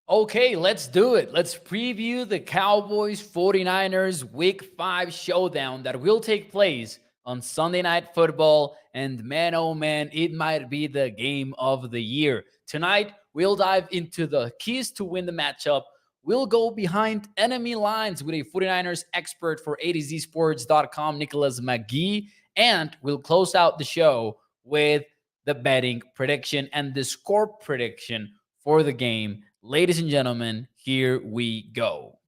Okay, let's do it. Let's preview the Cowboys 49ers Week 5 showdown that will take place on Sunday Night Football. And man, oh man, it might be the game of the year. Tonight, we'll dive into the keys to win the matchup. We'll go behind enemy lines with a 49ers expert for ADZSports.com, Nicholas McGee. And we'll close out the show with the betting prediction and the score prediction for the game. Ladies and gentlemen, here we go.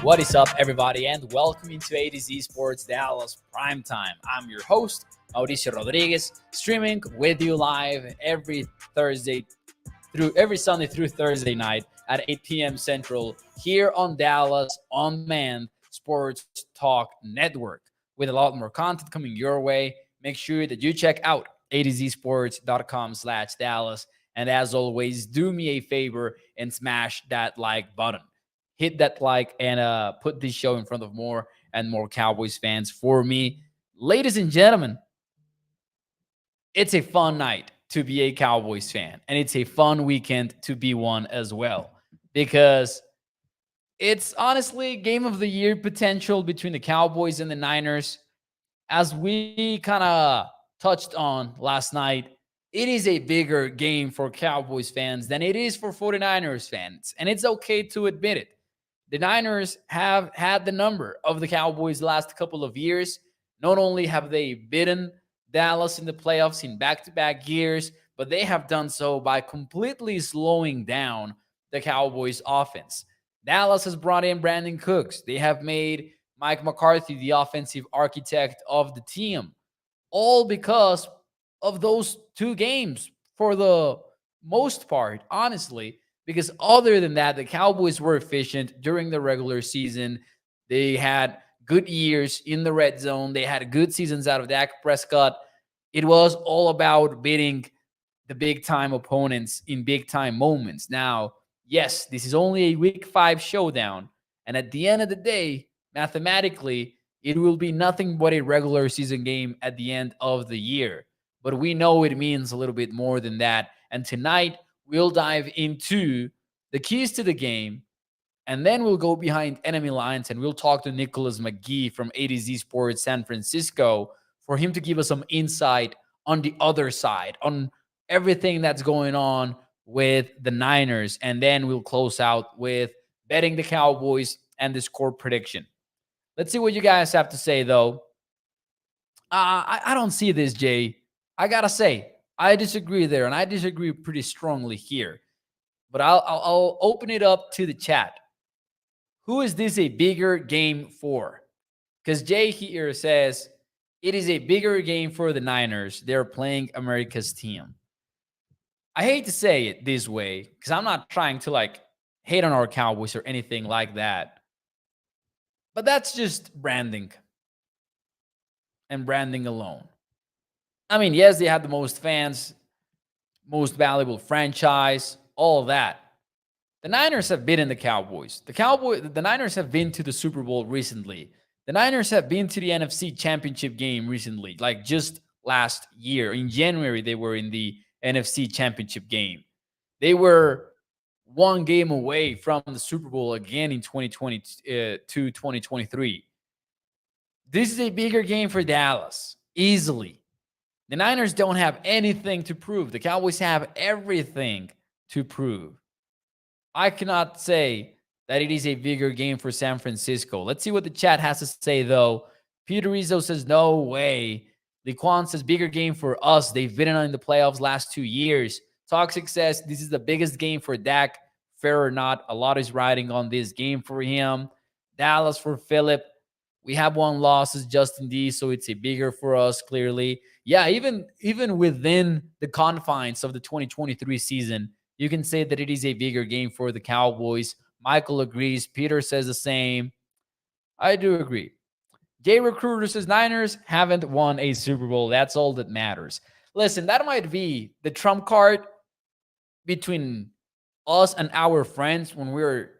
What is up, everybody, and welcome into A to Z Sports Dallas Primetime. I'm your host, Mauricio Rodriguez, streaming with you live every Sunday through Thursday night at 8 p.m. Central here on Dallas On Demand Sports Talk Network. With a lot more content coming your way, make sure that you check out AtoZSports.com/Dallas. And as always, do me a favor and smash that like button. Hit that like and put this show in front of more and more Cowboys fans for me. Ladies and gentlemen, it's a fun night to be a Cowboys fan, and it's a fun weekend to be one as well, because it's honestly game of the year potential between the Cowboys and the Niners. As we kind of touched on last night, it is a bigger game for Cowboys fans than it is for 49ers fans, and it's okay to admit it. The Niners have had the number of the Cowboys the last couple of years. Not only have they beaten Dallas in the playoffs in back-to-back years, but they have done so by completely slowing down the Cowboys offense. Dallas has brought in Brandon Cooks. They have made Mike McCarthy the offensive architect of the team, all because of those two games for the most part, honestly. Because other than that, the Cowboys were efficient during the regular season. They had good years in the red zone. They had good seasons out of Dak Prescott. It was all about beating the big time opponents in big time moments. Now, yes, this is only a week 5 showdown. And at the end of the day, mathematically, it will be nothing but a regular season game at the end of the year. But we know it means a little bit more than that. And tonight, we'll dive into the keys to the game, and then we'll go behind enemy lines and we'll talk to Nicholas McGee from A to Z Sports San Francisco for him to give us some insight on the other side, on everything that's going on with the Niners. And then we'll close out with betting the Cowboys and the score prediction. Let's see what you guys have to say, though. I don't see this, Jay. I got to say, I disagree there, and I disagree pretty strongly here. But I'll open it up to the chat. Who is this a bigger game for? Because Jay here says it is a bigger game for the Niners. They're playing America's team. I hate to say it this way because I'm not trying to hate on our Cowboys or anything like that. But that's just branding and branding alone. I mean, yes, they have the most fans, most valuable franchise, all of that. The Niners have beaten the Cowboys. The Niners have been to the Super Bowl recently. The Niners have been to the NFC Championship game recently, like just last year. In January, they were in the NFC Championship game. They were one game away from the Super Bowl again in 2023. This is a bigger game for Dallas, easily. The Niners don't have anything to prove. The Cowboys have everything to prove. I cannot say that it is a bigger game for San Francisco. Let's see what the chat has to say, though. Peter Rizzo says, no way. Liquan says, bigger game for us. They've been in the playoffs last 2 years. Toxic says, this is the biggest game for Dak. Fair or not, a lot is riding on this game for him. Dallas for Philip. We have one loss as Justin D, so it's a bigger for us, clearly. Yeah, even within the confines of the 2023 season, you can say that it is a bigger game for the Cowboys. Michael agrees. Peter says the same. I do agree. Jay Recruiter says Niners haven't won a Super Bowl. That's all that matters. Listen, that might be the trump card between us and our friends when we're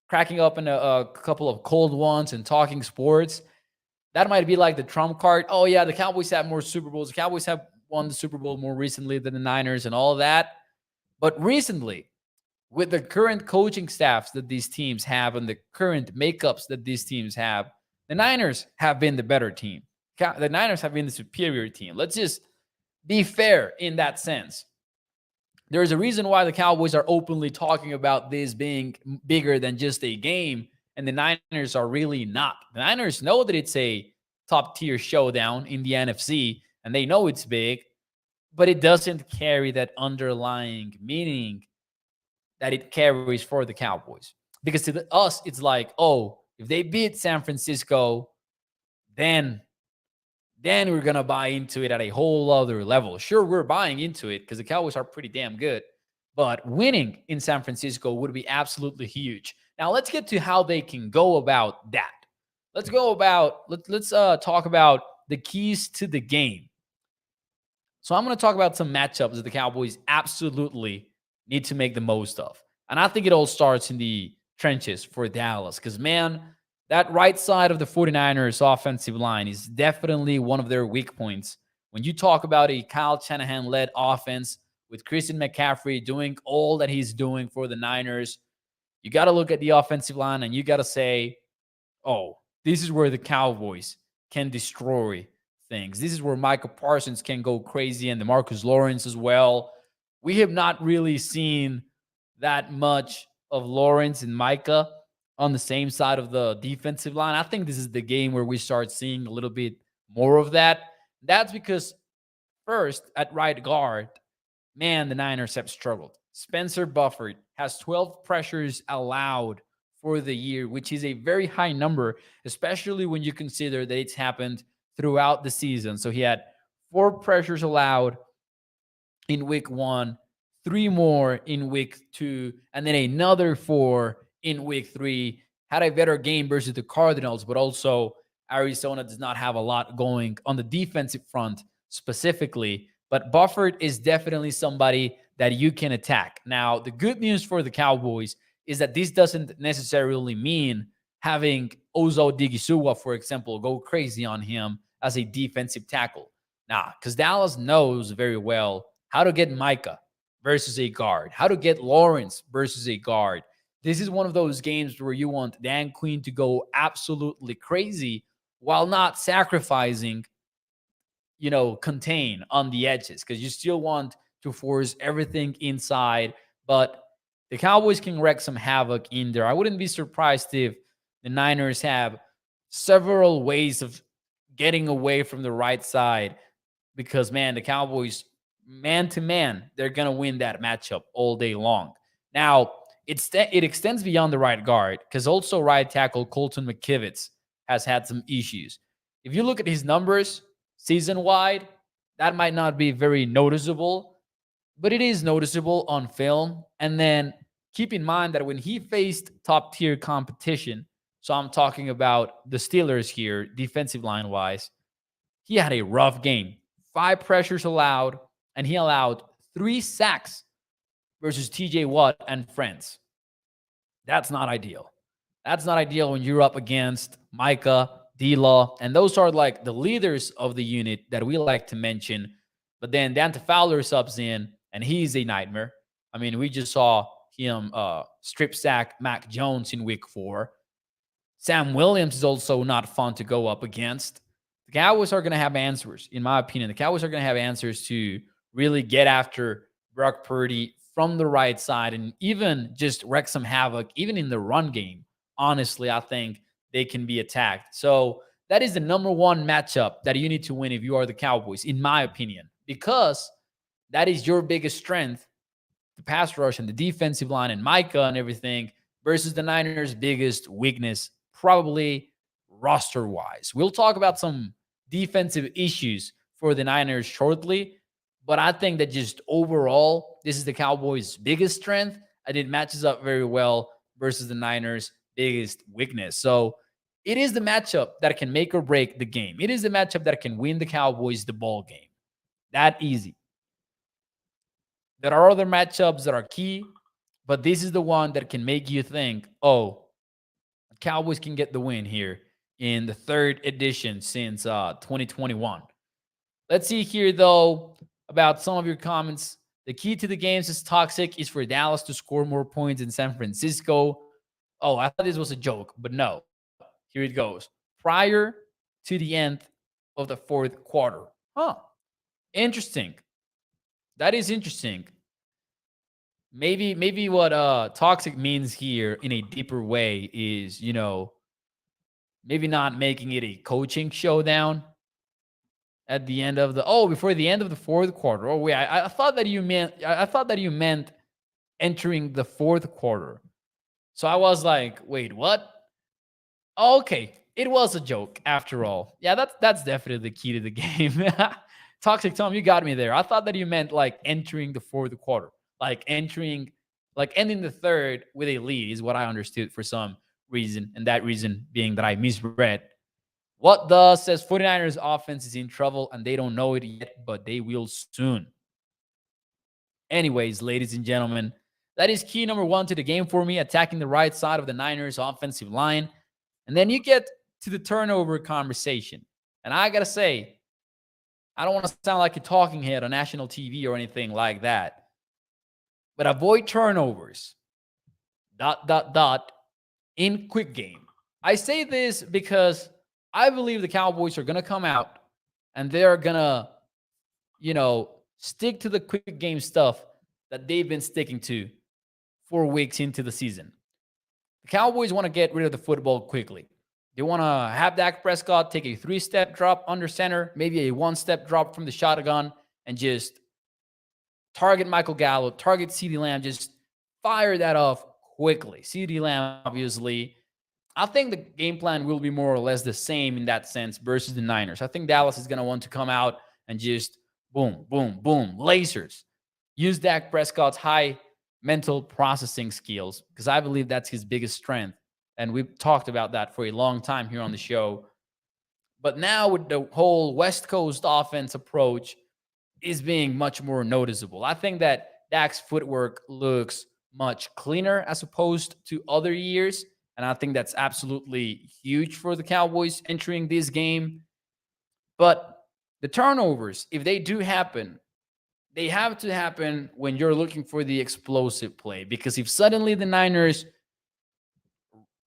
cracking up in a couple of cold ones and talking sports. That might be like the trump card. Oh yeah, the Cowboys have more Super Bowls. The Cowboys have won the Super Bowl more recently than the Niners and all of that. But recently, with the current coaching staffs that these teams have and the current makeups that these teams have, the Niners have been the better team. The Niners have been the superior team. Let's just be fair in that sense. There's a reason why the Cowboys are openly talking about this being bigger than just a game, and the Niners are really not. The Niners know that it's a top tier showdown in the NFC, and they know it's big, but it doesn't carry that underlying meaning that it carries for the Cowboys. Because to us, it's like, oh, if they beat San Francisco, then we're gonna buy into it at a whole other level. Sure, we're buying into it because the Cowboys are pretty damn good, but winning in San Francisco would be absolutely huge. Now let's get to how they can go about that. Let's talk about the keys to the game. So I'm going to talk about some matchups that the Cowboys absolutely need to make the most of. And I think it all starts in the trenches for Dallas because, man, that right side of the 49ers offensive line is definitely one of their weak points. When you talk about a Kyle Shanahan-led offense with Christian McCaffrey doing all that he's doing for the Niners, you got to look at the offensive line and you got to say, oh, this is where the Cowboys can destroy things. This is where Michael Parsons can go crazy and the Marcus Lawrence as well. We have not really seen that much of Lawrence and Micah on the same side of the defensive line. I think this is the game where we start seeing a little bit more of that. That's because first at right guard, man, the Niners have struggled. Spencer Bufford has 12 pressures allowed for the year, which is a very high number, especially when you consider that it's happened throughout the season. So he had 4 pressures allowed in week 1, 3 more in week 2, and then another 4 in week 3. Had a better game versus the Cardinals, but also Arizona does not have a lot going on the defensive front specifically. But Bufford is definitely somebody that you can attack. Now, the good news for the Cowboys is that this doesn't necessarily mean having Ozo Digisuwa, for example, go crazy on him as a defensive tackle. Nah, because Dallas knows very well how to get Micah versus a guard, how to get Lawrence versus a guard. This is one of those games where you want Dan Quinn to go absolutely crazy while not sacrificing, contain on the edges because you still want to force everything inside. But the Cowboys can wreak some havoc in there. I wouldn't be surprised if the Niners have several ways of getting away from the right side because, man, the Cowboys, man to man, they're going to win that matchup all day long. Now, it extends beyond the right guard because also right tackle Colton McKivitz has had some issues. If you look at his numbers season wide, that might not be very noticeable, but it is noticeable on film. And then keep in mind that when he faced top tier competition, so I'm talking about the Steelers here, defensive line wise, he had a rough game. 5 pressures allowed, and he allowed 3 sacks versus TJ Watt and friends. That's not ideal. That's not ideal when you're up against Micah, D-Law, and those are like the leaders of the unit that we like to mention. But then Dante Fowler subs in, and he's a nightmare. I mean, we just saw him strip sack Mac Jones in week 4. Sam Williams is also not fun to go up against. The Cowboys are going to have answers, in my opinion. The Cowboys are going to have answers to really get after Brock Purdy from the right side and even just wreak some havoc, even in the run game. Honestly, I think they can be attacked. So that is the number one matchup that you need to win if you are the Cowboys, in my opinion, because that is your biggest strength, the pass rush and the defensive line and Micah and everything, versus the Niners' biggest weakness, probably roster-wise. We'll talk about some defensive issues for the Niners shortly, but I think that just overall, this is the Cowboys' biggest strength, and it matches up very well versus the Niners' biggest weakness. So it is the matchup that can make or break the game. It is the matchup that can win the Cowboys the ball game. That easy. There are other matchups that are key, but this is the one that can make you think, oh, Cowboys can get the win here. in the third edition since 2021. Let's see here, though, about some of your comments. The key to the games is toxic is for Dallas to score more points in San Francisco. Oh, I thought this was a joke, but no. Here it goes. Prior to the end of the fourth quarter. Huh. Interesting. That is interesting. Maybe what toxic means here in a deeper way is, maybe not making it a coaching showdown at the end of the before the end of the fourth quarter. Oh wait, I thought that you meant entering the fourth quarter. So I was like, wait, what? Oh, okay, it was a joke after all. Yeah, that's definitely the key to the game. Toxic Tom, you got me there. I thought that you meant like entering the fourth quarter, like ending the third with a lead is what I understood for some reason, and that reason being that I misread. What the says 49ers offense is in trouble and they don't know it yet, but they will soon. Anyways, ladies and gentlemen, that is key number one to the game for me, attacking the right side of the Niners offensive line. And then you get to the turnover conversation. And I got to say, I don't want to sound like a talking head on national TV or anything like that, but avoid turnovers. ... In quick game. I say this because I believe the Cowboys are going to come out and they're going to, stick to the quick game stuff that they've been sticking to 4 weeks into the season. The Cowboys want to get rid of the football quickly. They want to have Dak Prescott take a 3-step drop under center, maybe a 1-step drop from the shotgun, and just target Michael Gallup, target CeeDee Lamb, just fire that off quickly. CeeDee Lamb, obviously, I think the game plan will be more or less the same in that sense versus the Niners. I think Dallas is going to want to come out and just boom, boom, boom, lasers. Use Dak Prescott's high mental processing skills because I believe that's his biggest strength. And we've talked about that for a long time here on the show. But now with the whole West Coast offense approach is being much more noticeable. I think that Dak's footwork looks much cleaner as opposed to other years. And I think that's absolutely huge for the Cowboys entering this game. But the turnovers, if they do happen, they have to happen when you're looking for the explosive play. Because if suddenly the Niners,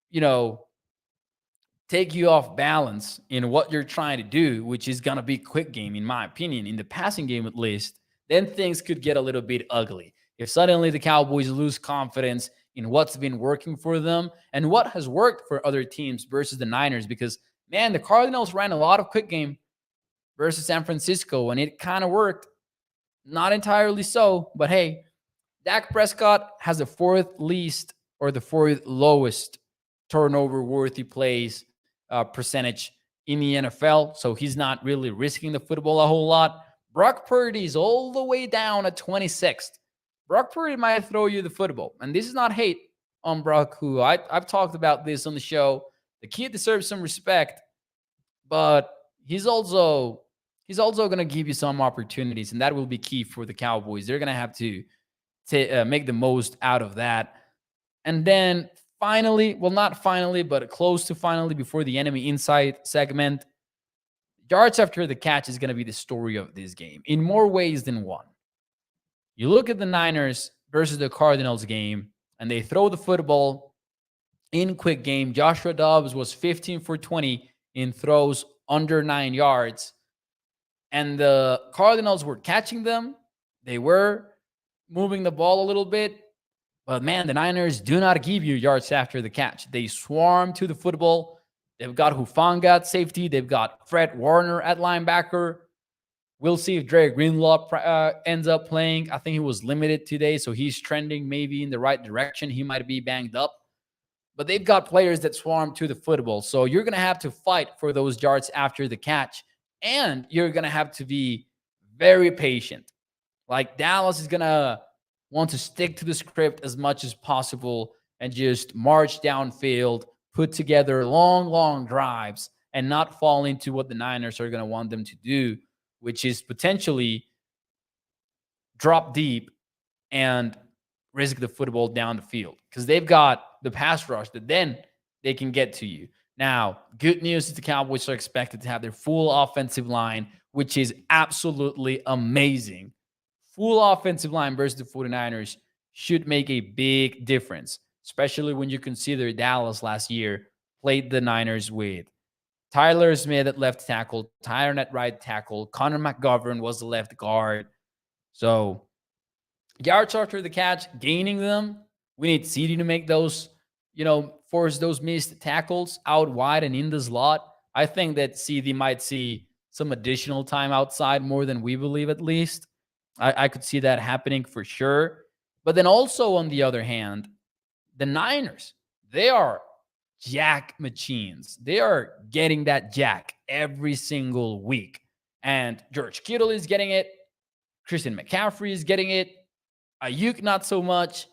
you know, take you off balance in what you're trying to do, which is going to be quick game, in my opinion, in the passing game at least, then things could get a little bit ugly. If suddenly the Cowboys lose confidence in what's been working for them and what has worked for other teams versus the Niners, because, man, the Cardinals ran a lot of quick game versus San Francisco, and it kind of worked. Not entirely so, but hey, Dak Prescott has the fourth least or the fourth lowest turnover worthy plays percentage in the NFL. So he's not really risking the football a whole lot. Brock Purdy is all the way down at 26th. Brock Purdy might throw you the football. And this is not hate on Brock, who I've talked about this on the show. The kid deserves some respect, but he's also going to give you some opportunities, and that will be key for the Cowboys. They're going to have to make the most out of that. And then finally, well, not finally, but close to finally, before the enemy insight segment, yards after the catch is going to be the story of this game in more ways than one. You look at the Niners versus the Cardinals game, and they throw the football in quick game. Joshua Dobbs was 15 for 20 in throws under 9 yards. And the Cardinals were catching them. They were moving the ball a little bit. But, man, the Niners do not give you yards after the catch. They swarm to the football. They've got Hufanga at safety. They've got Fred Warner at linebacker. We'll see if Dre Greenlaw ends up playing. I think he was limited today, so he's trending maybe in the right direction. He might be banged up. But they've got players that swarm to the football. So you're going to have to fight for those yards after the catch. And you're going to have to be very patient. Like, Dallas is going to want to stick to the script as much as possible and just march downfield, put together long, long drives, and not fall into what the Niners are going to want them to do, which is potentially drop deep and risk the football down the field, because they've got the pass rush that then they can get to you. Now, good news is the Cowboys are expected to have their full offensive line, which is absolutely amazing. Full offensive line versus the 49ers should make a big difference, especially when you consider Dallas last year played the Niners with Tyler Smith at left tackle, Tyron at right tackle, Connor McGovern was the left guard. So yards after the catch, gaining them. We need CD to make those, force those missed tackles out wide and in the slot. I think that CD might see some additional time outside more than we believe, at least. I could see that happening for sure. But then also, on the other hand, the Niners, they are jack machines. They are getting that jack every single week. And George Kittle is getting it. Christian McCaffrey is getting it. Ayuk, not so much,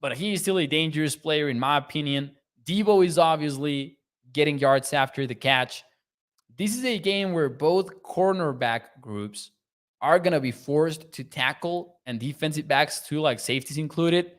but he's still a dangerous player, in my opinion. Debo is obviously getting yards after the catch. This is a game where both cornerback groups are going to be forced to tackle, and defensive backs too, like safeties included.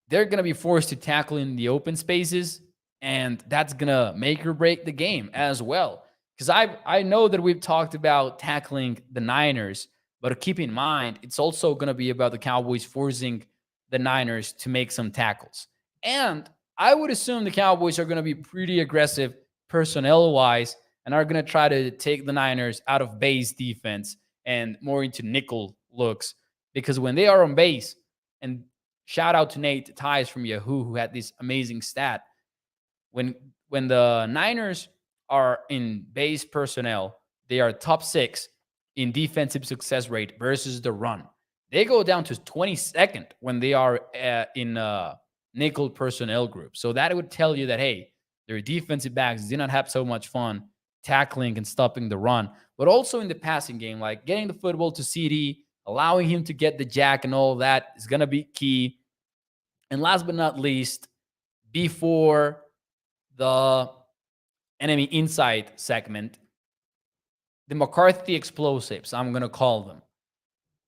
They're going to be forced to tackle in the open spaces, and that's going to make or break the game as well. Because I know that we've talked about tackling the Niners, but keep in mind, it's also going to be about the Cowboys forcing the Niners to make some tackles. And I would assume the Cowboys are going to be pretty aggressive personnel-wise and are going to try to take the Niners out of base defense and more into nickel looks. Because when they are on base, and shout out to Nate Tice from Yahoo, who had this amazing stat, when the Niners are in base personnel, they are top 6 in defensive success rate versus the run. They go down to 22nd when they are in nickel personnel group. So that would tell you that, hey, their defensive backs did not have so much fun tackling and stopping the run, but also in the passing game, like getting the football to CD, allowing him to get the jack and all that is going to be key. And last but not least, before the enemy inside segment, the McCarthy explosives, I'm going to call them.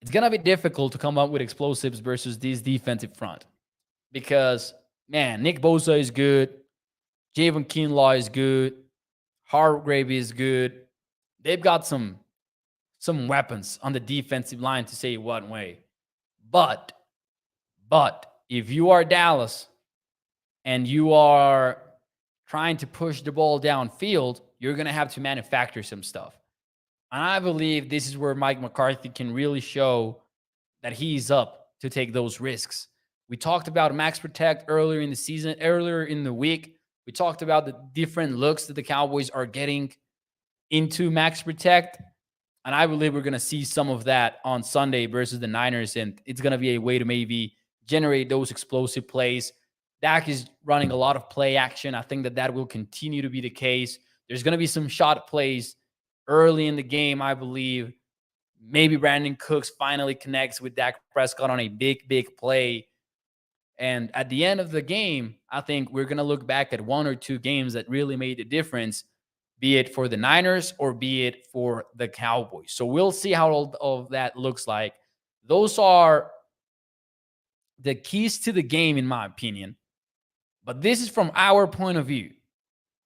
It's going to be difficult to come up with explosives versus this defensive front because, man, Nick Bosa is good. Javon Kinlaw is good. Hargrave is good. They've got some weapons on the defensive line, to say one way. But if you are Dallas and you are trying to push the ball downfield, you're going to have to manufacture some stuff. And I believe this is where Mike McCarthy can really show that he's up to take those risks. We talked about Max Protect earlier in the season, earlier in the week. We talked about the different looks that the Cowboys are getting into Max Protect. And I believe we're going to see some of that on Sunday versus the Niners. And it's going to be a way to maybe generate those explosive plays. Dak is running a lot of play action. I think that will continue to be the case. There's going to be some shot plays early in the game, I believe. Maybe Brandon Cooks finally connects with Dak Prescott on a big play. And at the end of the game, I think we're going to look back at one or two games that really made a difference, be it for the Niners or be it for the Cowboys. So we'll see how all of that looks like. Those are the keys to the game, in my opinion. But this is from our point of view.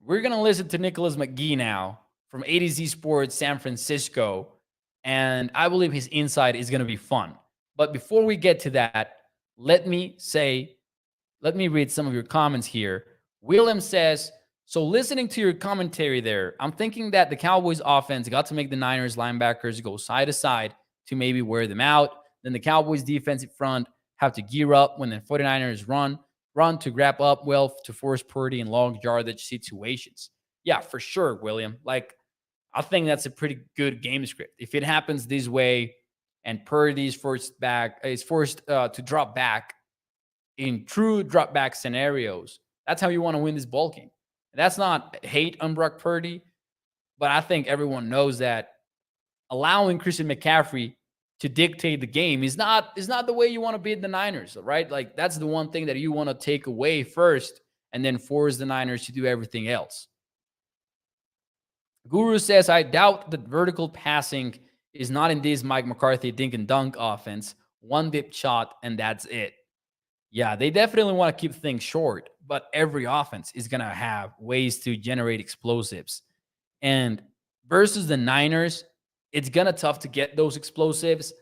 We're going to listen to Nicholas McGee now from A to Z Sports San Francisco. And I believe his insight is going to be fun. But before we get to that, let me read some of your comments here. William says, so listening to your commentary there, I'm thinking that the Cowboys offense got to make the Niners linebackers go side to side to maybe wear them out. Then the Cowboys defensive front have to gear up when the 49ers run to grab up well to force Purdy in long yardage situations. Yeah, for sure, William. Like, I think that's a pretty good game script. If it happens this way and Purdy is forced to drop back in true drop back scenarios, that's how you want to win this ball game. And that's not hate on Brock Purdy, but I think everyone knows that allowing Christian McCaffrey to dictate the game is not the way you want to beat the Niners, right? Like, that's the one thing that you want to take away first and then force the Niners to do everything else. Guru says, I doubt that vertical passing is not in this Mike McCarthy dink and dunk offense. One dip shot, and that's it. Yeah, they definitely want to keep things short, but every offense is going to have ways to generate explosives. And versus the Niners, it's going to tough to get those explosives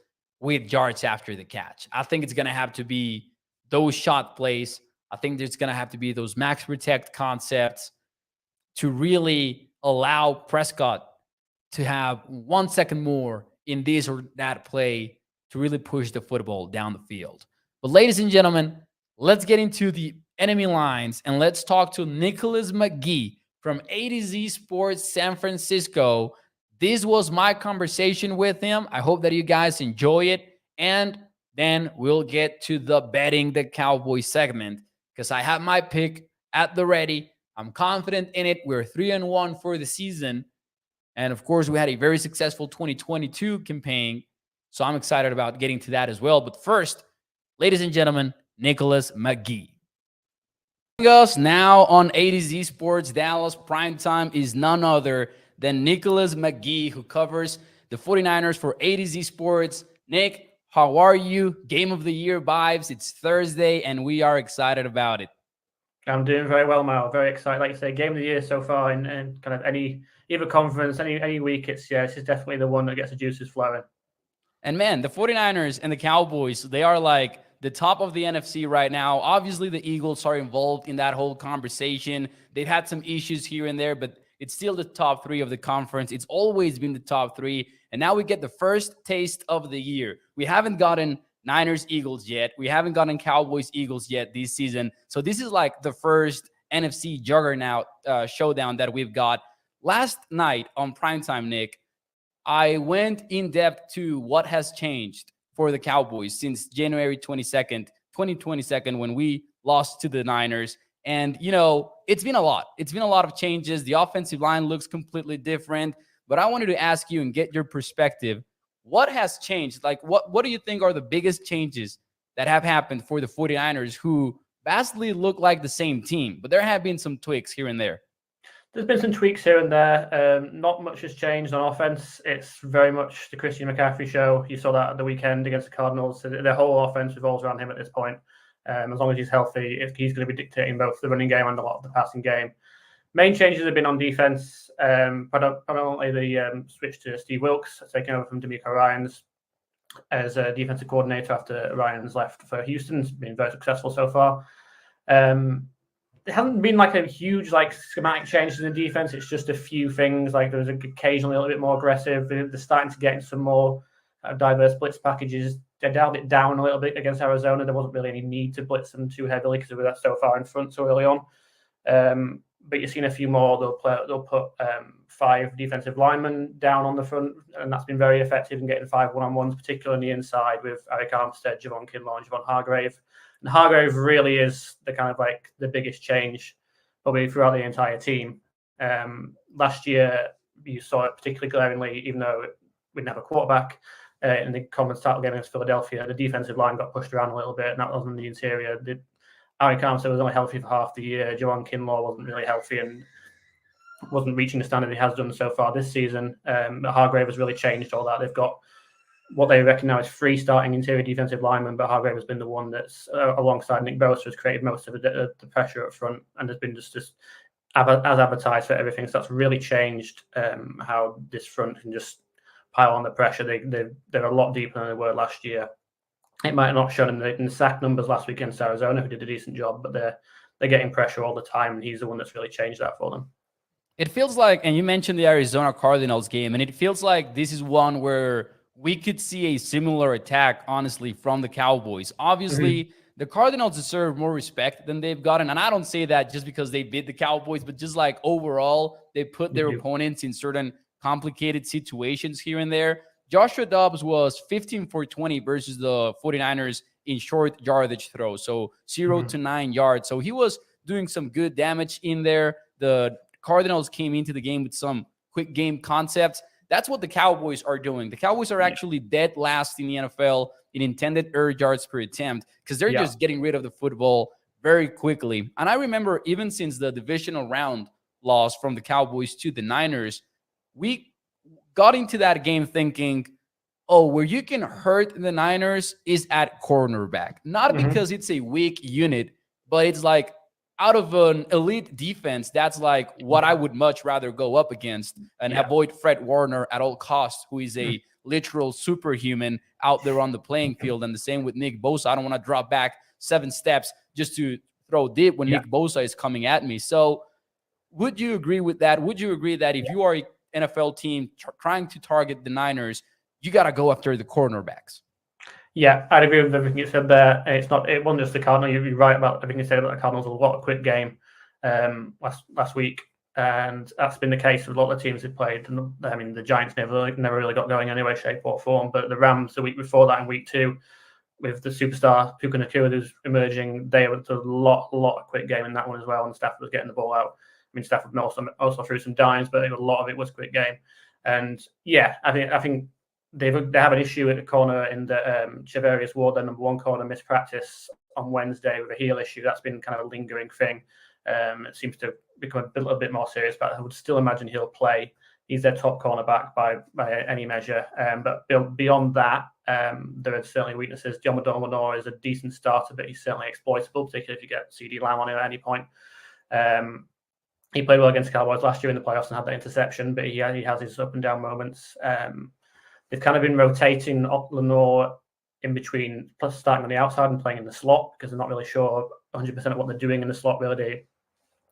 with yards after the catch. I think it's going to have to be those shot plays. I think there's going to have to be those max protect concepts to really allow Prescott to have 1 second more in this or that play to really push the football down the field. But ladies and gentlemen, let's get into the enemy lines and let's talk to Nicholas McGee from A to Z Sports San Francisco. This was my conversation with him. I hope that you guys enjoy it. And then we'll get to the betting the Cowboys segment because I have my pick at the ready. I'm confident in it. We're 3-1 for the season. And of course, we had a very successful 2022 campaign. So I'm excited about getting to that as well. But first, ladies and gentlemen, Nicholas McGee. Us now on A to Z Sports Dallas Primetime is none other than Nicholas McGee, who covers the 49ers for A to Z Sports. Nick, how are you? Game of the Year vibes. It's Thursday, and we are excited about it. I'm doing very well, Mal. Very excited. Like you say, game of the year so far, and kind of either conference, any week. It's definitely the one that gets the juices flowing. And man, the 49ers and the Cowboys, they are like the top of the NFC right now. Obviously, the Eagles are involved in that whole conversation. They've had some issues here and there, but it's still the top three of the conference. It's always been the top three. And now we get the first taste of the year. We haven't gotten Niners Eagles yet. We haven't gotten Cowboys Eagles yet this season. So this is like the first NFC juggernaut showdown that we've got. Last night on Primetime, Nick, I went in depth to what has changed for the Cowboys since January 22nd, 2022, when we lost to the Niners. And, you know, it's been a lot. It's been a lot of changes. The offensive line looks completely different. But I wanted to ask you and get your perspective. What has changed? Like, what do you think are the biggest changes that have happened for the 49ers, who vastly look like the same team, but there have been some tweaks here and there? There's been some tweaks here and there. Not much has changed on offense. It's very much the Christian McCaffrey show. You saw that at the weekend against the Cardinals. So the whole offense revolves around him at this point. As long as he's healthy, if he's going to be dictating both the running game and a lot of the passing game. Main changes have been on defense. Predominantly the switch to Steve Wilks, taking over from DeMeco Ryans as a defensive coordinator after Ryans left for Houston. It's been very successful so far. There hasn't been like a huge schematic change in the defense. It's just a few things. Like there's occasionally a little bit more aggressive. They're starting to get in some more diverse blitz packages. They dialed it down a little bit against Arizona. There wasn't really any need to blitz them too heavily because they were so far in front so early on. But you've seen a few more. They'll put 5 defensive linemen down on the front, and that's been very effective in getting 5 one-on-ones, particularly on the inside with Eric Armstead, Javon Kinlaw, and Javon Hargrave. And Hargrave really is the kind of like the biggest change probably throughout the entire team. Last year, you saw it particularly glaringly, even though we didn't have a quarterback in the conference title game against Philadelphia. The defensive line got pushed around a little bit, and that was on the interior. Eric Armstead was only healthy for half the year. Javon Kinlaw wasn't really healthy and wasn't reaching the standard he has done so far this season. Hargrave has really changed all that. They've got what they reckon now is 3 starting interior defensive linemen, but Hargrave has been the one that's alongside Nick Bosa has created most of the pressure up front and has been just as advertised for everything. So that's really changed how this front can just pile on the pressure. They're a lot deeper than they were last year. It might have not shown in the sack numbers last week against Arizona, who did a decent job, but they're getting pressure all the time, and he's the one that's really changed that for them. It feels like, and you mentioned the Arizona Cardinals game, and it feels like this is one where we could see a similar attack, honestly, from the Cowboys. Obviously, the Cardinals deserve more respect than they've gotten. And I don't say that just because they beat the Cowboys, but just like overall, they put their opponents in certain complicated situations here and there. Joshua Dobbs was 15 for 20 versus the 49ers in short yardage throws. So 0 to 9 yards. So he was doing some good damage in there. The Cardinals came into the game with some quick game concepts. That's what the Cowboys are doing. The Cowboys are actually dead last in the NFL in intended air yards per attempt because they're just getting rid of the football very quickly. And I remember even since the divisional round loss from the Cowboys to the Niners, we got into that game thinking, oh, where you can hurt the Niners is at cornerback. Not because it's a weak unit, but it's like out of an elite defense, that's like what I would much rather go up against and avoid Fred Warner at all costs, who is a literal superhuman out there on the playing field. And the same with Nick Bosa. I don't want to drop back 7 steps just to throw deep when Nick Bosa is coming at me. So would you agree with that? Would you agree that if you are an NFL team trying to target the Niners, you got to go after the cornerbacks? Yeah, I'd agree with everything you said there. It wasn't just the Cardinals. You're right about everything you said about the Cardinals. A lot of quick game last week, and that's been the case with a lot of the teams they've played. And I mean, the Giants never really got going anyway, shape or form. But the Rams the week before that in week 2, with the superstar Puka Nacua who's emerging, they were a lot of quick game in that one as well. And Stafford was getting the ball out. I mean, Stafford also threw some dimes, but a lot of it was quick game. And yeah, I think they have an issue at the corner in the Chavarius Ward, their number 1 corner, missed practice on Wednesday with a heel issue. That's been kind of a lingering thing. It seems to become a little bit more serious, but I would still imagine he'll play. He's their top cornerback by any measure. But beyond that, there are certainly weaknesses. John Lenore is a decent starter, but he's certainly exploitable, particularly if you get CD Lamb on him at any point. He played well against the Cowboys last year in the playoffs and had that interception, but he has his up and down moments. They've kind of been rotating Lenore in between, plus starting on the outside and playing in the slot because they're not really sure 100% of what they're doing in the slot. Really,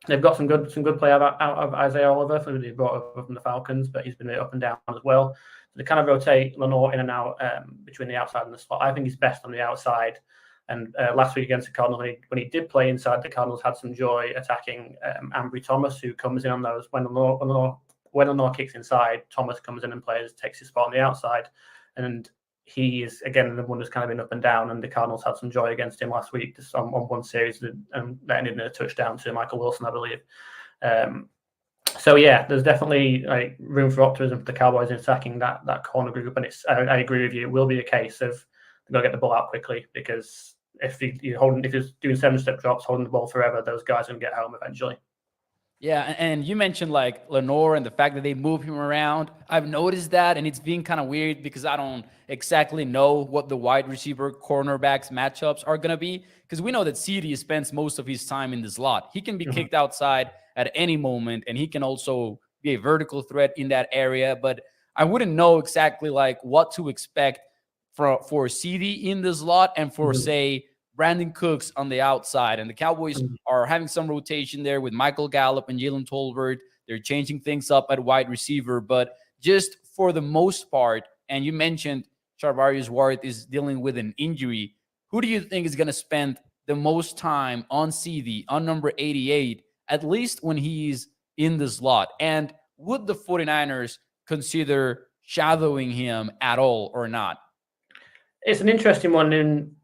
they've got some good play out of Isaiah Oliver, who they brought over from the Falcons, but he's been up and down as well. So they kind of rotate Lenore in and out between the outside and the slot. I think he's best on the outside. And last week against the Cardinals, when he did play inside, the Cardinals had some joy attacking Ambry Thomas, who comes in on those when Lenore kicks inside. Thomas comes in and takes his spot on the outside, and he is again the one who's kind of been up and down. And the Cardinals had some joy against him last week just on one series, and that ended in a touchdown to Michael Wilson, I believe. So yeah, there's definitely like room for optimism for the Cowboys in attacking that corner group, and I agree with you. It will be a case of they've got to get the ball out quickly because if you're doing 7-step drops, holding the ball forever, those guys are going to get home eventually. Yeah, and you mentioned like Lenore and the fact that they move him around. I've noticed that, and it's been kind of weird because I don't exactly know what the wide receiver cornerbacks matchups are going to be, because we know that CD spends most of his time in the slot. He can be kicked outside at any moment, and he can also be a vertical threat in that area, but I wouldn't know exactly like what to expect for CD in the slot and for, say, Brandon Cooks on the outside. And the Cowboys are having some rotation there with Michael Gallup and Jalen Tolbert. They're changing things up at wide receiver, but just for the most part, and you mentioned Charvarius Ward is dealing with an injury. Who do you think is going to spend the most time on CD, on number 88, at least when he's in the slot? And would the 49ers consider shadowing him at all or not? It's an interesting one.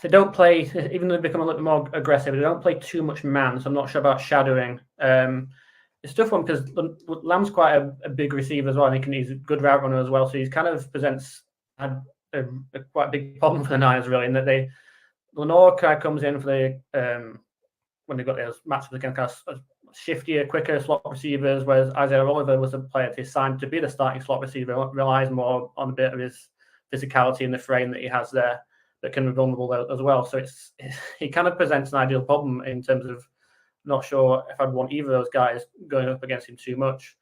They don't play, even though they become a little bit more aggressive, they don't play too much man, so I'm not sure about shadowing. It's a tough one because Lamb's quite a big receiver as well, and he's a good route runner as well, so he kind of presents a quite big problem for the Niners, really, in that Lenore kind of comes in for the when they've got those matches against kind of shiftier, quicker slot receivers, whereas Isaiah Oliver was a player to signed to be the starting slot receiver, relies more on a bit of his physicality in the frame that he has there that can be vulnerable as well. So he kind of presents an ideal problem in terms of not sure if I'd want either of those guys going up against him too much.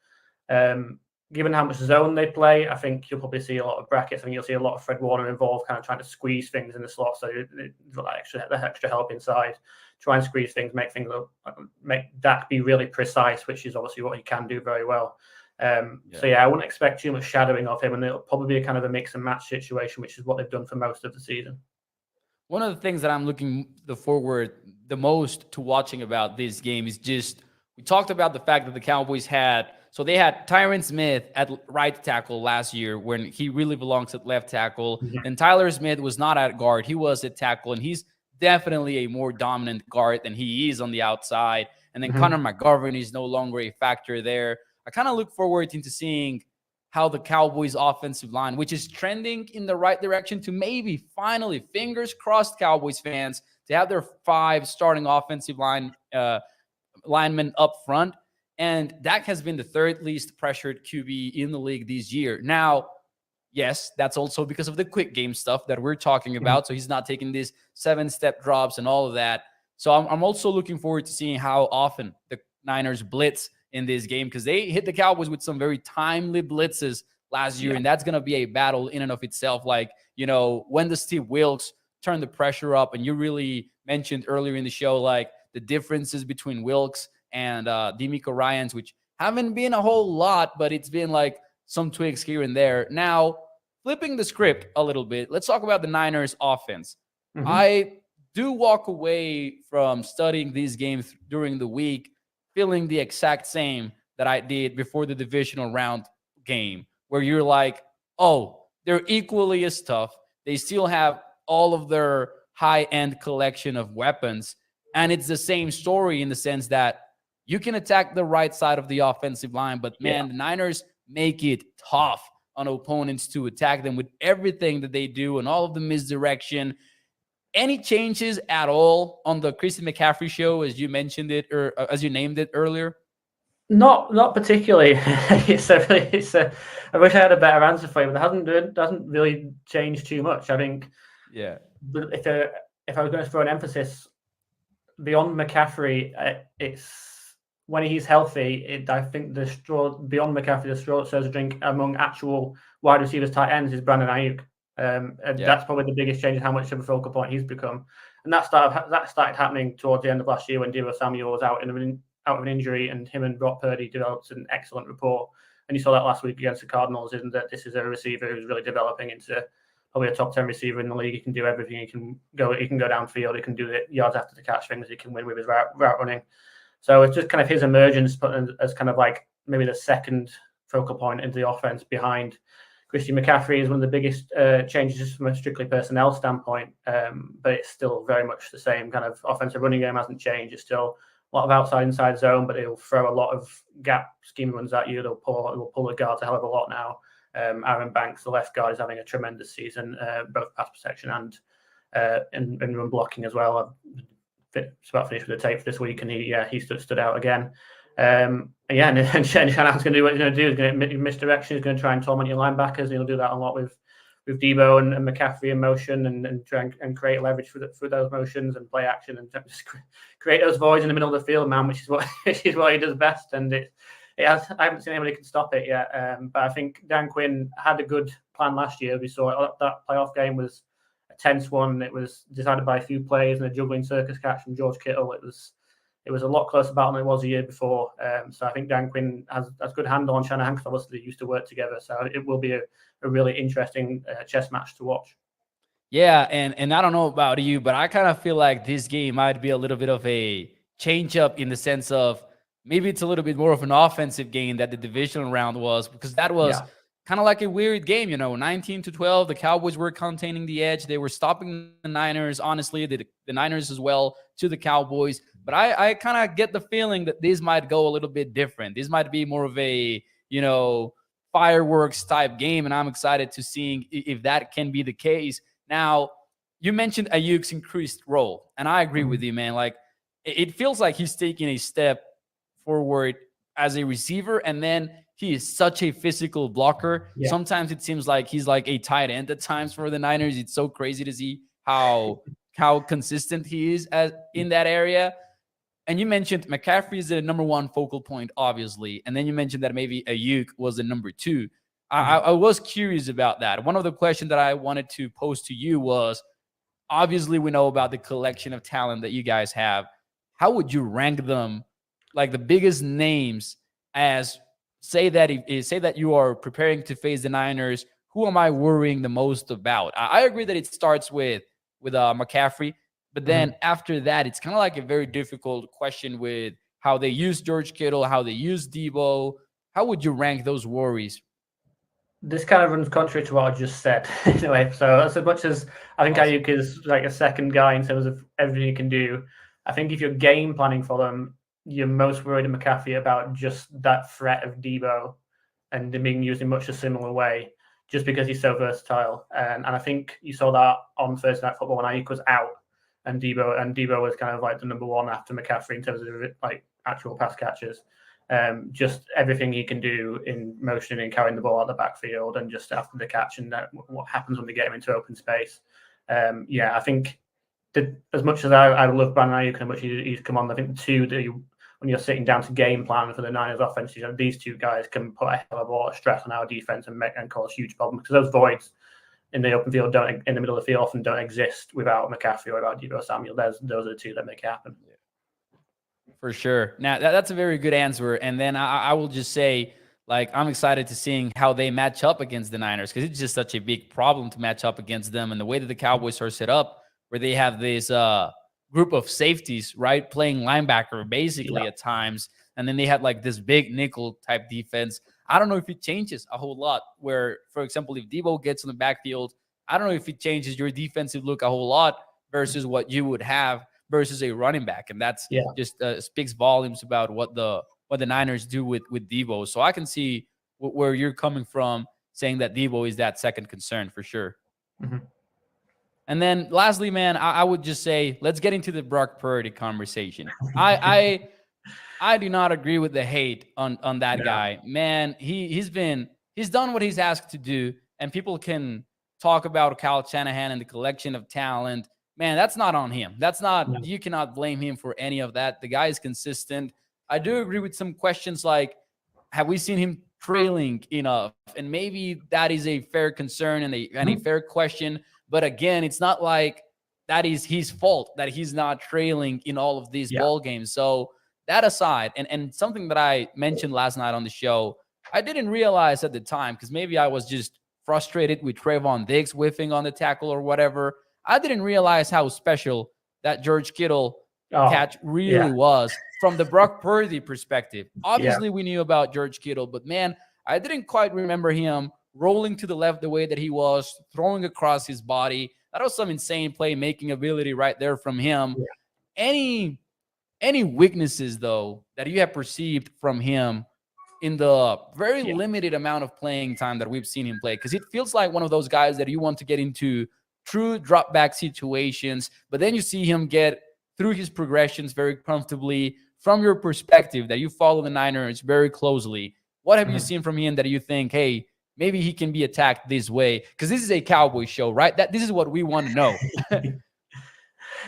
Given how much zone they play, I think you'll probably see a lot of brackets. I mean, you'll see a lot of Fred Warner involved, kind of trying to squeeze things in the slot. So that extra help inside, try and squeeze things, make Dak be really precise, which is obviously what he can do very well. So yeah, I wouldn't expect too much shadowing of him, and it'll probably be a kind of a mix and match situation, which is what they've done for most of the season. One of the things that I'm looking forward the most to watching about this game is just, we talked about the fact that the Cowboys had Tyron Smith at right tackle last year when he really belongs at left tackle. And Tyler Smith was not at guard. He was at tackle, and he's definitely a more dominant guard than he is on the outside. And then Connor McGovern is no longer a factor there. I kind of look forward into seeing how the Cowboys offensive line, which is trending in the right direction to maybe finally, fingers crossed, Cowboys fans, to have their 5 starting offensive linemen up front. And Dak has been the 3rd least pressured QB in the league this year. Now, Yes, that's also because of the quick game stuff that we're talking Mhm. about. So he's not taking these 7-step drops and all of that. So I'm also looking forward to seeing how often the Niners blitz in this game, because they hit the Cowboys with some very timely blitzes last year. Yeah. And that's going to be a battle in and of itself. Like, when does Steve Wilkes turn the pressure up? And you really mentioned earlier in the show, like the differences between Wilkes and D'Amico Ryans, which haven't been a whole lot, but it's been like some twigs here and there. Now, flipping the script a little bit, let's talk about the Niners offense. Hmm. I do walk away from studying these games during the week feeling the exact same that I did before the divisional round game, where you're like, oh, they're equally as tough. They still have all of their high end collection of weapons. And it's the same story in the sense that you can attack the right side of the offensive line, but Yeah. man, the Niners make it tough on opponents to attack them with everything that they do and all of the misdirection. Any changes at all on the Christian McCaffrey show, as you mentioned it or as you named it earlier? Not particularly. I wish I had a better answer for you, but it hasn't really changed too much. I think Yeah. if I was going to throw an emphasis beyond McCaffrey, it's when he's healthy. I think the straw beyond McCaffrey, the straw that stirs the drink among actual wide receivers, tight ends, is Brandon Ayuk. And Yeah. that's probably the biggest change in how much of a focal point he's become. And that started happening towards the end of last year when Deebo Samuel was out of an injury, and him and Brock Purdy developed an excellent rapport. And you saw that last week against the Cardinals, isn't that this is a receiver who's really developing into probably a top 10 receiver in the league. He can do everything. He can go downfield. He can do the yards after the catch things. He can win with his route running. So it's just kind of his emergence as kind of like maybe the second focal point into the offense behind Christian McCaffrey is one of the biggest changes just from a strictly personnel standpoint. But it's still very much the same kind of offensive running game hasn't changed. It's still a lot of outside inside zone, but it'll throw a lot of gap scheme runs at you. It'll pull the guards a hell of a lot now. Aaron Banks, the left guard, is having a tremendous season, both pass protection and run blocking as well. It's about finished with the tape for this week, and he stood out again. And Shanahan's going to do what he's going to do. He's going to misdirection. He's going to try and torment your linebackers. And he'll do that a lot with Deebo and McCaffrey in motion, and try and create leverage through those motions and play action and just create those voids in the middle of the field, man, which is what he does best. And I haven't seen anybody can stop it yet. But I think Dan Quinn had a good plan last year. We saw that playoff game was a tense one. It was decided by a few plays and a juggling circus catch from George Kittle. It was a lot closer battle than it was a year before. So I think Dan Quinn has good handle on Shanahan, because obviously they used to work together. So it will be a really interesting chess match to watch. Yeah, and I don't know about you, but I kind of feel like this game might be a little bit of a change up in the sense of maybe it's a little bit more of an offensive game that the divisional round was, because that was Yeah. kind of like a weird game, 19-12. The Cowboys were containing the edge. They were stopping the Niners, honestly, the Niners as well to the Cowboys. But I kind of get the feeling that this might go a little bit different. This might be more of a, fireworks type game, and I'm excited to seeing if that can be the case. Now, you mentioned Ayuk's increased role, and I agree with you, man. Like, it feels like he's taking a step forward as a receiver, and then he is such a physical blocker. Yeah. Sometimes it seems like he's like a tight end at times for the Niners. It's so crazy to see how consistent he is in that area. And you mentioned McCaffrey is the number one focal point, obviously. And then you mentioned that maybe Ayuk was the number two. I was curious about that. One of the questions that I wanted to pose to you was, obviously we know about the collection of talent that you guys have. How would you rank them, like the biggest names, as say that you are preparing to face the Niners? Who am I worrying the most about? I agree that it starts with McCaffrey, but then after that, it's kind of like a very difficult question with how they use George Kittle, how they use Deebo. How would you rank those worries? This kind of runs contrary to what I just said, anyway. So as much as I think Awesome. Ayuk is like a second guy in terms of everything he can do, I think if you're game planning for them, you're most worried in McCaffrey about just that threat of Deebo and them being used in much a similar way, just because he's so versatile. And I think you saw that on Thursday Night Football when Ayuk was out, and Deebo was kind of like the number one after McCaffrey in terms of like actual pass catchers. Just everything he can do in motion and carrying the ball out the backfield and just after the catch and what happens when they get him into open space. I think as much as I love Brandon Ayuk and how much he's come on, I think the two that when you're sitting down to game plan for the Niners offense, these two guys can put a hell of a lot of stress on our defense and cause huge problems because those voids in the open field in the middle of the field often don't exist without McCaffrey or without Deebo Samuel. Those are the two that make it happen. For sure. Now that's a very good answer. And then I will just say, like, I'm excited to seeing how they match up against the Niners because it's just such a big problem to match up against them. And the way that the Cowboys are set up, where they have this group of safeties, right, playing linebacker basically at times. And then they had like this big nickel type defense. I don't know if it changes a whole lot where, for example, if Deebo gets in the backfield, I don't know if it changes your defensive look a whole lot versus what you would have versus a running back. And that's just speaks volumes about what the Niners do with Deebo. So I can see where you're coming from saying that Deebo is that second concern for sure. Mm-hmm. And then lastly, man, I would just say, let's get into the Brock Purdy conversation. I do not agree with the hate on that guy, man. He's done what he's asked to do, and people can talk about Kyle Shanahan and the collection of talent. Man, that's not on him. That's not, you cannot blame him for any of that. The guy is consistent. I do agree with some questions like, have we seen him trailing enough? And maybe that is a fair concern and a fair question. But again, it's not like that is his fault that he's not trailing in all of these ball games. So that aside, and something that I mentioned last night on the show, I didn't realize at the time because maybe I was just frustrated with Trayvon Diggs whiffing on the tackle or whatever. I didn't realize how special that George Kittle catch really was from the Brock Purdy perspective. Obviously, we knew about George Kittle, but man, I didn't quite remember him rolling to the left the way that he was, throwing across his body. That was some insane playmaking ability right there from him. Any weaknesses, though, that you have perceived from him in the very limited amount of playing time that we've seen him play? Because it feels like one of those guys that you want to get into true drop back situations, but then you see him get through his progressions very comfortably. From your perspective that you follow the Niners very closely, what have you seen from him that you think, hey, maybe he can be attacked this way? Because this is a Cowboys show, right? This is what we want to know.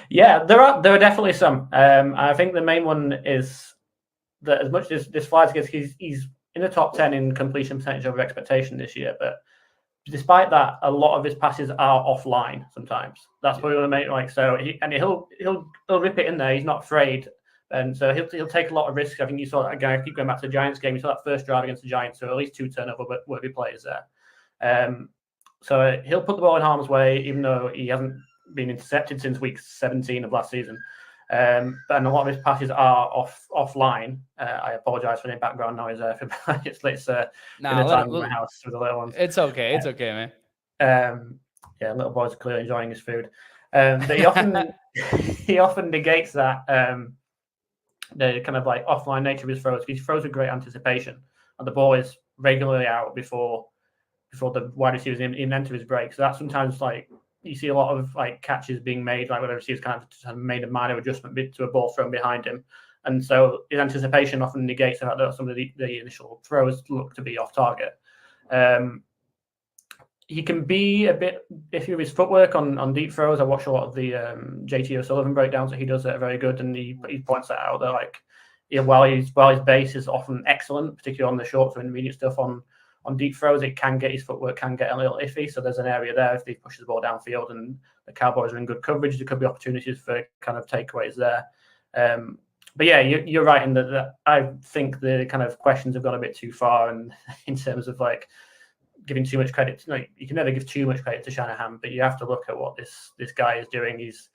Yeah, there are definitely some. I think the main one is that as much as this flies against, he's in the top 10 in completion percentage over expectation this year. But despite that, a lot of his passes are offline sometimes. That's what we want to make like so. He'll rip it in there. He's not afraid. And so he'll take a lot of risks. I think you saw that guy. Keep going back to the Giants game. You saw that first drive against the Giants. So at least 2 turnover-worthy players there. So he'll put the ball in harm's way, even though he hasn't been intercepted since week 17 of last season. And a lot of his passes are offline. I apologize for any background noise there. It's time in my house with the little ones. It's okay. It's okay, man. Little boy's clearly enjoying his food. But he often negates that. The kind of like offline nature of his throws. He throws with great anticipation, and the ball is regularly out before the wide receivers even enter his break. So that's sometimes like you see a lot of like catches being made, like where the receivers kind of made a minor adjustment to a ball thrown behind him, and so his anticipation often negates the fact that some of the initial throws look to be off target. He can be a bit iffy with his footwork on deep throws. I watch a lot of the JT O'Sullivan breakdowns that he does that are very good, and he points that out. That like, while his base is often excellent, particularly on the short to intermediate stuff on deep throws, it can get his footwork can get a little iffy. So there's an area there if he pushes the ball downfield and the Cowboys are in good coverage, there could be opportunities for kind of takeaways there. But yeah, you're right in that I think the kind of questions have gone a bit too far, and in terms of like giving too much credit. You can never give too much credit to Shanahan, but you have to look at what this guy is doing. He's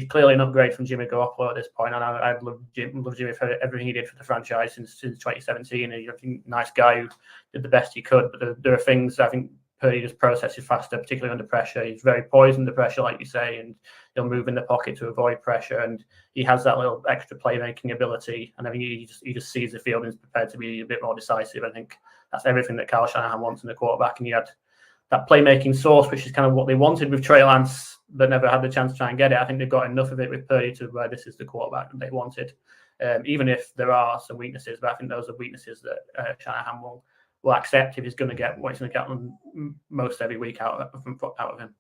clearly an upgrade from Jimmy Garoppolo at this point, and I love Jimmy for everything he did for the franchise since 2017. And I think nice guy who did the best he could. But there are things I think Purdy just processes faster, particularly under pressure. He's very poised under pressure, like you say, and he'll move in the pocket to avoid pressure. And he has that little extra playmaking ability. And I think he just sees the field and is prepared to be a bit more decisive. I think that's everything that Kyle Shanahan wants in the quarterback. And he had that playmaking source, which is kind of what they wanted with Trey Lance, but never had the chance to try and get it. I think they've got enough of it with Purdy to where this is the quarterback that they wanted. even if there are some weaknesses. But I think those are weaknesses that Shanahan will accept if he's going to get what he's going to get most every week out of him.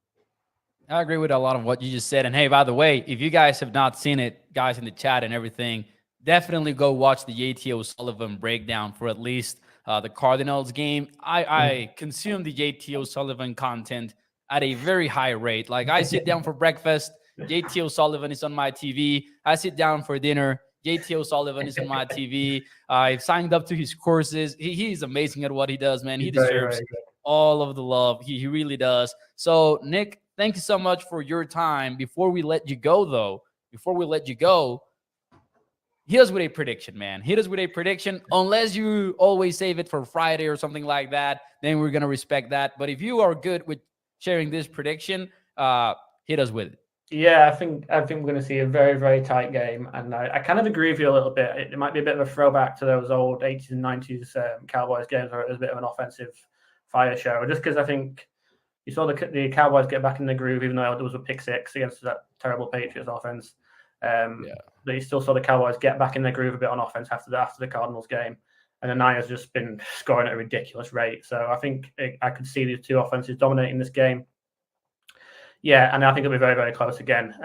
I agree with a lot of what you just said. And hey, by the way, if you guys have not seen it, guys in the chat and everything, definitely go watch the JT O'Sullivan breakdown for at least the Cardinals game. I consume the JT O'Sullivan content at a very high rate. Like I sit down for breakfast, JT O'Sullivan is on my TV. I sit down for dinner, JT O'Sullivan is on my TV. I've signed up to his courses. He's amazing at what he does, man. He deserves all of the love. He really does. So, Nick, thank you so much for your time. Before we let you go, hit us with a prediction, man. Hit us with a prediction. Unless you always save it for Friday or something like that, then we're going to respect that. But if you are good with sharing this prediction, hit us with it. Yeah, I think we're going to see a very, very tight game. And I kind of agree with you a little bit. It might be a bit of a throwback to those old 80s and 90s Cowboys games where it was a bit of an offensive fire show. Just because I think you saw the Cowboys get back in the groove, even though there was a pick six against that terrible Patriots offense. But you still saw the Cowboys get back in their groove a bit on offense after the Cardinals game. And the Niners just been scoring at a ridiculous rate. So I think I could see these two offenses dominating this game. Yeah, and I think it'll be very, very close again.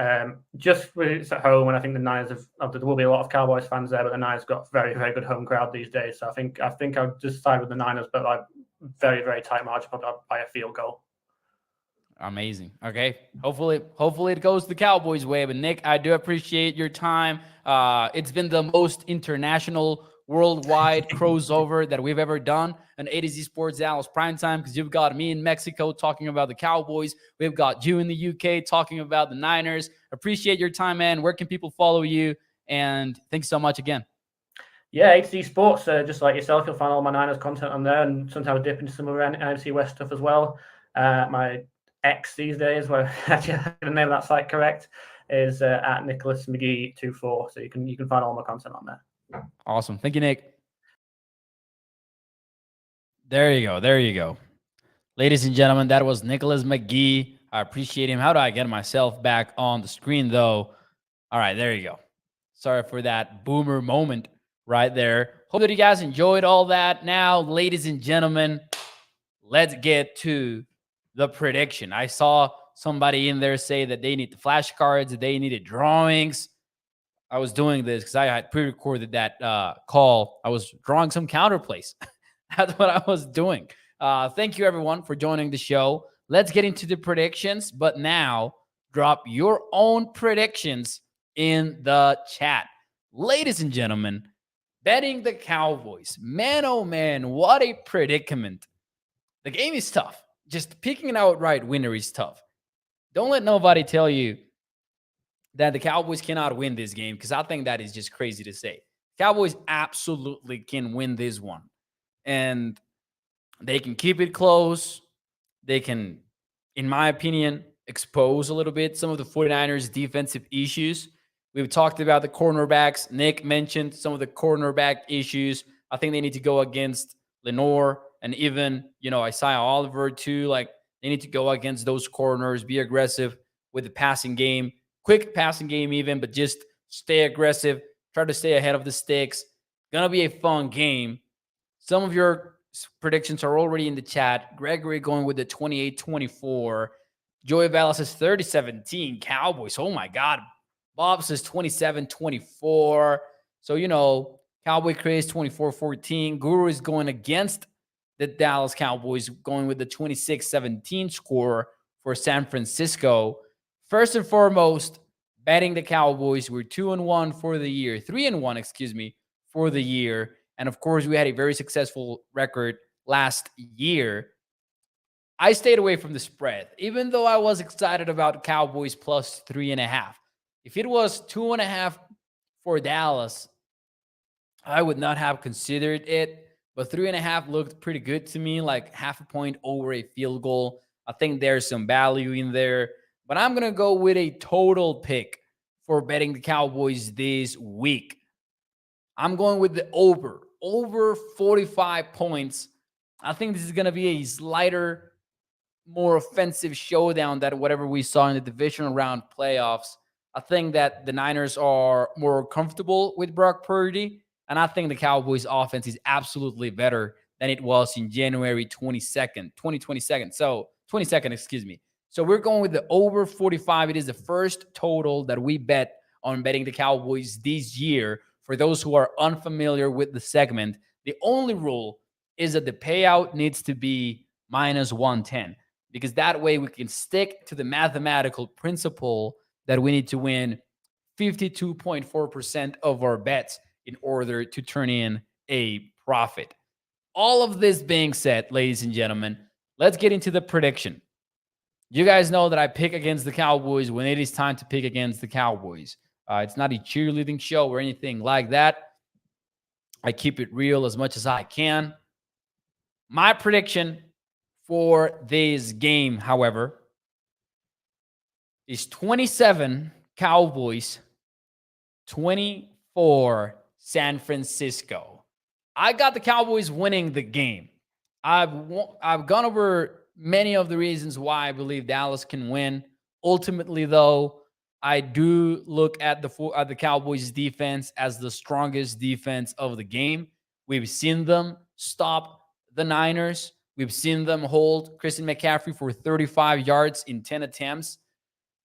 Just it's at home, and I think the Niners there will be a lot of Cowboys fans there, but the Niners got very, very good home crowd these days. So I think I'll just side with the Niners, but like very, very tight margin, probably by a field goal. Amazing. Okay. Hopefully it goes the Cowboys' way. But Nick, I do appreciate your time. It's been the most international, worldwide crossover that we've ever done on A to Z Sports Dallas Primetime, because you've got me in Mexico talking about the Cowboys. We've got you in the UK talking about the Niners. Appreciate your time, man. Where can people follow you? And thanks so much again. Yeah, A to Z Sports, just like yourself, you'll find all my Niners content on there, and sometimes I dip into some of NFC West stuff as well. My X these days, where the name of that site correct, is at Nicholas McGee 24. So you can find all my content on there. Awesome. Thank you, Nick. There you go. Ladies and gentlemen, that was Nicholas McGee. I appreciate him. How do I get myself back on the screen, though? All right, there you go. Sorry for that boomer moment right there. Hope that you guys enjoyed all that. Now, ladies and gentlemen, let's get to the prediction. I saw somebody in there say that they need the flashcards, that they needed drawings. I was doing this because I had pre-recorded that call. I was drawing some counterplays. That's what I was doing. Thank you, everyone, for joining the show. Let's get into the predictions. But now, drop your own predictions in the chat. Ladies and gentlemen, betting the Cowboys. Man, oh man, what a predicament. The game is tough. Just picking an outright winner is tough. Don't let nobody tell you that the Cowboys cannot win this game, because I think that is just crazy to say. Cowboys absolutely can win this one. And they can keep it close. They can, in my opinion, expose a little bit some of the 49ers' defensive issues. We've talked about the cornerbacks. Nick mentioned some of the cornerback issues. I think they need to go against Lenore and even, Isaiah Oliver too. Like, they need to go against those corners, be aggressive with the passing game, quick passing game even, but just stay aggressive, try to stay ahead of the sticks. Gonna be a fun game. Some of your predictions are already in the chat. Gregory going with the 28-24. Joey Valles says 30-17 Cowboys. Oh my God. Bob says 27-24. So, Cowboy Craze 24-14. Guru is going against the Dallas Cowboys, going with the 26-17 score for San Francisco. First and foremost, betting the Cowboys. We're 2-1 for the year. 3-1, for the year. And of course, we had a very successful record last year. I stayed away from the spread, even though I was excited about Cowboys plus 3.5. If it was 2.5 for Dallas, I would not have considered it. But 3.5 looked pretty good to me, like half a point over a field goal. I think there's some value in there. But I'm going to go with a total pick for betting the Cowboys this week. I'm going with the over 45 points. I think this is going to be a slighter, more offensive showdown than whatever we saw in the divisional round playoffs. I think that the Niners are more comfortable with Brock Purdy. And I think the Cowboys offense is absolutely better than it was in January 22nd, 2022nd. So 22nd, excuse me. So we're going with the over 45. It is the first total that we bet on betting the Cowboys this year. For those who are unfamiliar with the segment, the only rule is that the payout needs to be minus 110, because that way we can stick to the mathematical principle that we need to win 52.4% of our bets in order to turn in a profit. All of this being said, ladies and gentlemen, let's get into the prediction. You guys know that I pick against the Cowboys when it is time to pick against the Cowboys. It's not a cheerleading show or anything like that. I keep it real as much as I can. My prediction for this game, however, is 27 Cowboys, 24 San Francisco. I got the Cowboys winning the game. I've gone over many of the reasons why I believe Dallas can win. Ultimately, though, I do look at the Cowboys defense as the strongest defense of the game. We've seen them stop the Niners. We've seen them hold Christian McCaffrey for 35 yards in 10 attempts.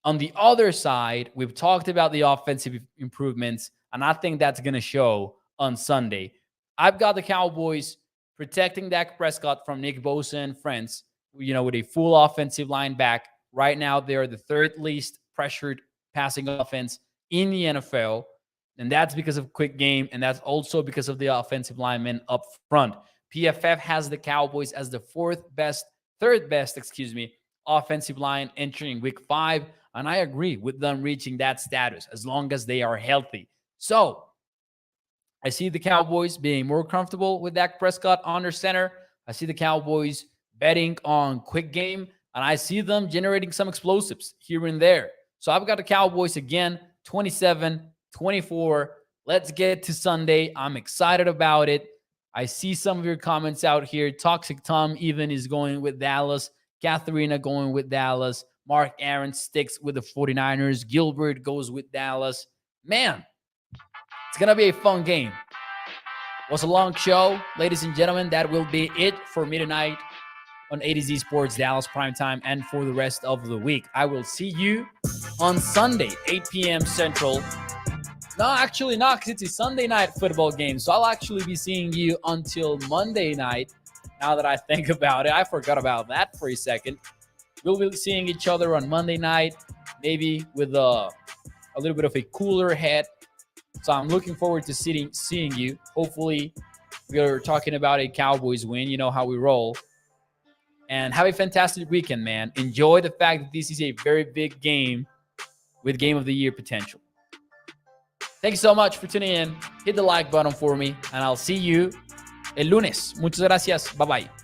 On the other side, we've talked about the offensive improvements, and I think that's going to show on Sunday. I've got the Cowboys protecting Dak Prescott from Nick Bosa and friends, with a full offensive line back. Right now, they're the third least pressured passing offense in the NFL, and that's because of quick game, and that's also because of the offensive linemen up front. PFF has the Cowboys as the third best, offensive line entering week 5, and I agree with them reaching that status as long as they are healthy. So I see the Cowboys being more comfortable with Dak Prescott under center. I see the Cowboys betting on quick game, and I see them generating some explosives here and there. So I've got the Cowboys again, 27-24. Let's get to Sunday. I'm excited about it. I see some of your comments out here. Toxic Tom even is going with Dallas. Katharina going with Dallas. Mark Aaron sticks with the 49ers. Gilbert goes with Dallas. Man, it's going to be a fun game. It was a long show. Ladies and gentlemen, that will be it for me tonight on A to Z Sports Dallas Primetime and for the rest of the week. I will see you on Sunday, 8 p.m. Central. No, actually not, because it's a Sunday night football game. So I'll actually be seeing you until Monday night. Now that I think about it, I forgot about that for a second. We'll be seeing each other on Monday night, maybe with a little bit of a cooler head. So I'm looking forward to seeing you. Hopefully, we're talking about a Cowboys win. You know how we roll. And have a fantastic weekend, man. Enjoy the fact that this is a very big game with Game of the Year potential. Thank you so much for tuning in. Hit the like button for me, and I'll see you el lunes. Muchas gracias. Bye-bye.